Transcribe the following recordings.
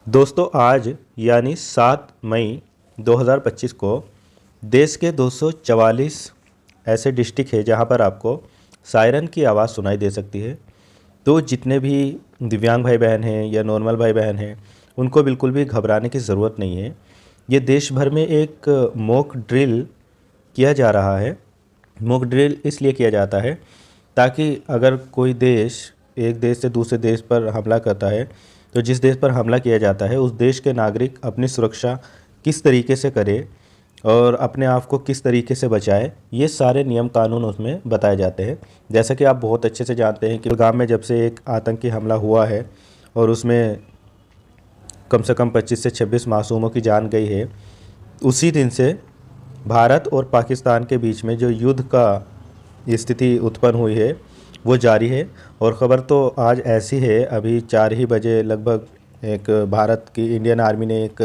दोस्तों आज यानी 7 मई 2025 को देश के 244 ऐसे डिस्ट्रिक्ट है जहां पर आपको सायरन की आवाज़ सुनाई दे सकती है। तो जितने भी दिव्यांग भाई बहन हैं या नॉर्मल भाई बहन हैं उनको बिल्कुल भी घबराने की ज़रूरत नहीं है। ये देश भर में एक मॉक ड्रिल किया जा रहा है। मॉक ड्रिल इसलिए किया जाता है ताकि अगर कोई देश एक देश से दूसरे देश पर हमला करता है तो जिस देश पर हमला किया जाता है उस देश के नागरिक अपनी सुरक्षा किस तरीके से करे और अपने आप को किस तरीके से बचाए, ये सारे नियम कानून उसमें बताए जाते हैं। जैसा कि आप बहुत अच्छे से जानते हैं कि गांव में जब से एक आतंकी हमला हुआ है और उसमें कम से कम 25 से 26 मासूमों की जान गई है, उसी दिन से भारत और पाकिस्तान के बीच में जो युद्ध का स्थिति उत्पन्न हुई है वो जारी है। और ख़बर तो आज ऐसी है, अभी 4 ही बजे लगभग एक भारत की इंडियन आर्मी ने एक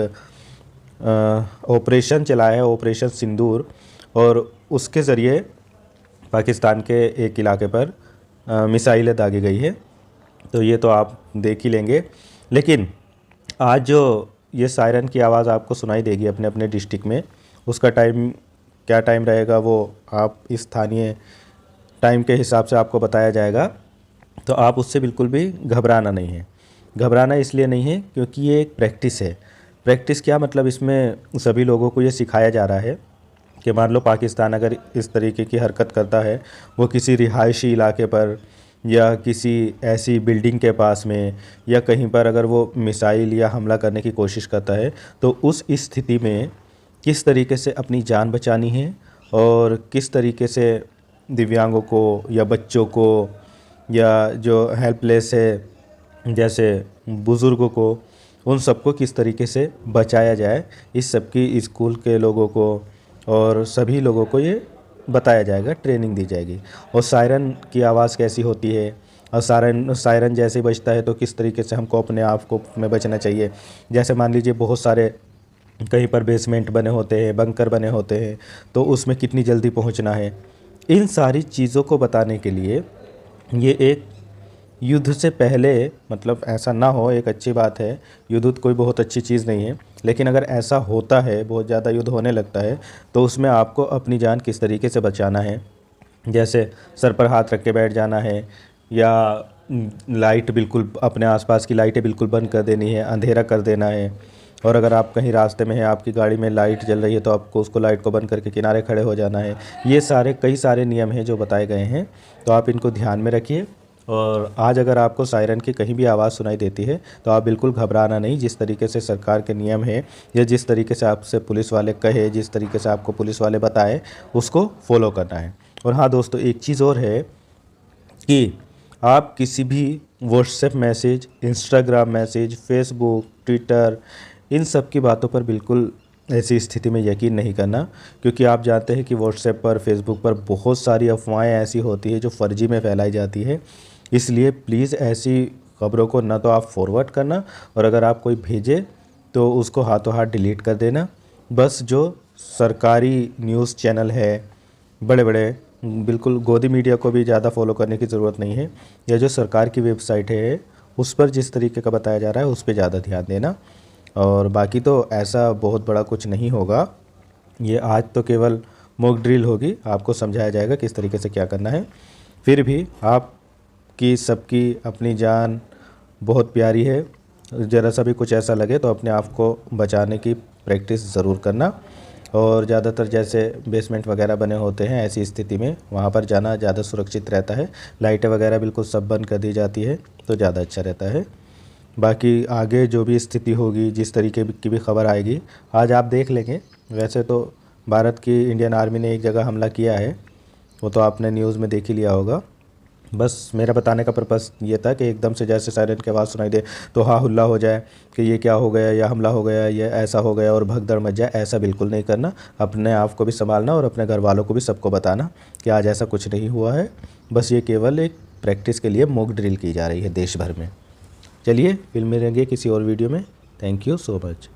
ऑपरेशन चलाया है, ऑपरेशन सिंदूर, और उसके ज़रिए पाकिस्तान के एक इलाके पर मिसाइलें दागी गई है। तो ये तो आप देख ही लेंगे। लेकिन आज जो ये सायरन की आवाज़ आपको सुनाई देगी अपने अपने डिस्ट्रिक्ट में, उसका टाइम क्या टाइम रहेगा वो आप स्थानीय टाइम के हिसाब से आपको बताया जाएगा। तो आप उससे बिल्कुल भी घबराना नहीं है। घबराना इसलिए नहीं है क्योंकि ये एक प्रैक्टिस है। प्रैक्टिस क्या मतलब, इसमें सभी लोगों को ये सिखाया जा रहा है कि मान लो पाकिस्तान अगर इस तरीके की हरकत करता है, वो किसी रिहायशी इलाके पर या किसी ऐसी बिल्डिंग के पास में या कहीं पर अगर वो मिसाइल या हमला करने की कोशिश करता है, तो उस स्थिति में किस तरीके से अपनी जान बचानी है और किस तरीके से दिव्यांगों को या बच्चों को या जो हेल्पलेस है जैसे बुज़ुर्गों को, उन सबको किस तरीके से बचाया जाए, इस सब की स्कूल के लोगों को और सभी लोगों को ये बताया जाएगा, ट्रेनिंग दी जाएगी। और सायरन की आवाज़ कैसी होती है और सायरन जैसे बजता है तो किस तरीके से हमको अपने आप को में बचना चाहिए। जैसे मान लीजिए बहुत सारे कहीं पर बेसमेंट बने होते हैं, बंकर बने होते हैं, तो उसमें कितनी जल्दी पहुंचना है, इन सारी चीज़ों को बताने के लिए ये एक युद्ध से पहले, मतलब ऐसा ना हो, एक अच्छी बात है, युद्ध कोई बहुत अच्छी चीज़ नहीं है, लेकिन अगर ऐसा होता है, बहुत ज़्यादा युद्ध होने लगता है, तो उसमें आपको अपनी जान किस तरीके से बचाना है। जैसे सर पर हाथ रख के बैठ जाना है या लाइट बिल्कुल, अपने आसपास की लाइटें बिल्कुल बंद कर देनी है, अंधेरा कर देना है। और अगर आप कहीं रास्ते में हैं, आपकी गाड़ी में लाइट जल रही है, तो आपको उसको लाइट को बंद करके किनारे खड़े हो जाना है। ये सारे कई सारे नियम हैं जो बताए गए हैं, तो आप इनको ध्यान में रखिए। और आज अगर आपको सायरन की कहीं भी आवाज़ सुनाई देती है तो आप बिल्कुल घबराना नहीं। जिस तरीके से सरकार के नियम है या जिस तरीके से आपसे पुलिस वाले कहे, जिस तरीके से आपको पुलिस वाले बताए, उसको फॉलो करना है। और हाँ दोस्तों, एक चीज़ और है कि आप किसी भी WhatsApp message, Instagram message, Facebook, Twitter, इन सब की बातों पर बिल्कुल ऐसी स्थिति में यकीन नहीं करना, क्योंकि आप जानते हैं कि व्हाट्सएप पर, फेसबुक पर बहुत सारी अफवाहें ऐसी होती है जो फर्जी में फैलाई जाती है। इसलिए प्लीज़ ऐसी खबरों को ना तो आप फॉरवर्ड करना, और अगर आप कोई भेजे तो उसको हाथों हाथ डिलीट कर देना। बस जो सरकारी न्यूज़ चैनल है बड़े बड़े, बिल्कुल गोदी मीडिया को भी ज़्यादा फॉलो करने की ज़रूरत नहीं है। या जो सरकार की वेबसाइट है उस पर जिस तरीके का बताया जा रहा है उस पर ज़्यादा ध्यान देना। और बाकी तो ऐसा बहुत बड़ा कुछ नहीं होगा। ये आज तो केवल मॉक ड्रिल होगी, आपको समझाया जाएगा किस तरीके से क्या करना है। फिर भी आपकी सबकी अपनी जान बहुत प्यारी है, ज़रा सा भी कुछ ऐसा लगे तो अपने आप को बचाने की प्रैक्टिस ज़रूर करना। और ज़्यादातर जैसे बेसमेंट वगैरह बने होते हैं, ऐसी स्थिति में वहाँ पर जाना ज़्यादा सुरक्षित रहता है। लाइटें वगैरह बिल्कुल सब बंद कर दी जाती है तो ज़्यादा अच्छा रहता है। बाकी आगे जो भी स्थिति होगी, जिस तरीके की भी खबर आएगी, आज आप देख लेंगे। वैसे तो भारत की इंडियन आर्मी ने एक जगह हमला किया है, वो तो आपने न्यूज़ में देख ही लिया होगा। बस मेरा बताने का पर्पस ये था कि एकदम से जैसे सायरन की आवाज़ सुनाई दे तो हा हुल्ला हो जाए कि ये क्या हो गया, या हमला हो गया, या ऐसा हो गया और भगदड़ मच जाए। ऐसा बिल्कुल नहीं करना। अपने आप को भी संभालना और अपने घर वालों को भी सबको बताना कि आज ऐसा कुछ नहीं हुआ है। बस ये केवल एक प्रैक्टिस के लिए मॉक ड्रिल की जा रही है देश भर में। चलिए फिर मिलेंगे किसी और वीडियो में। Thank you so much.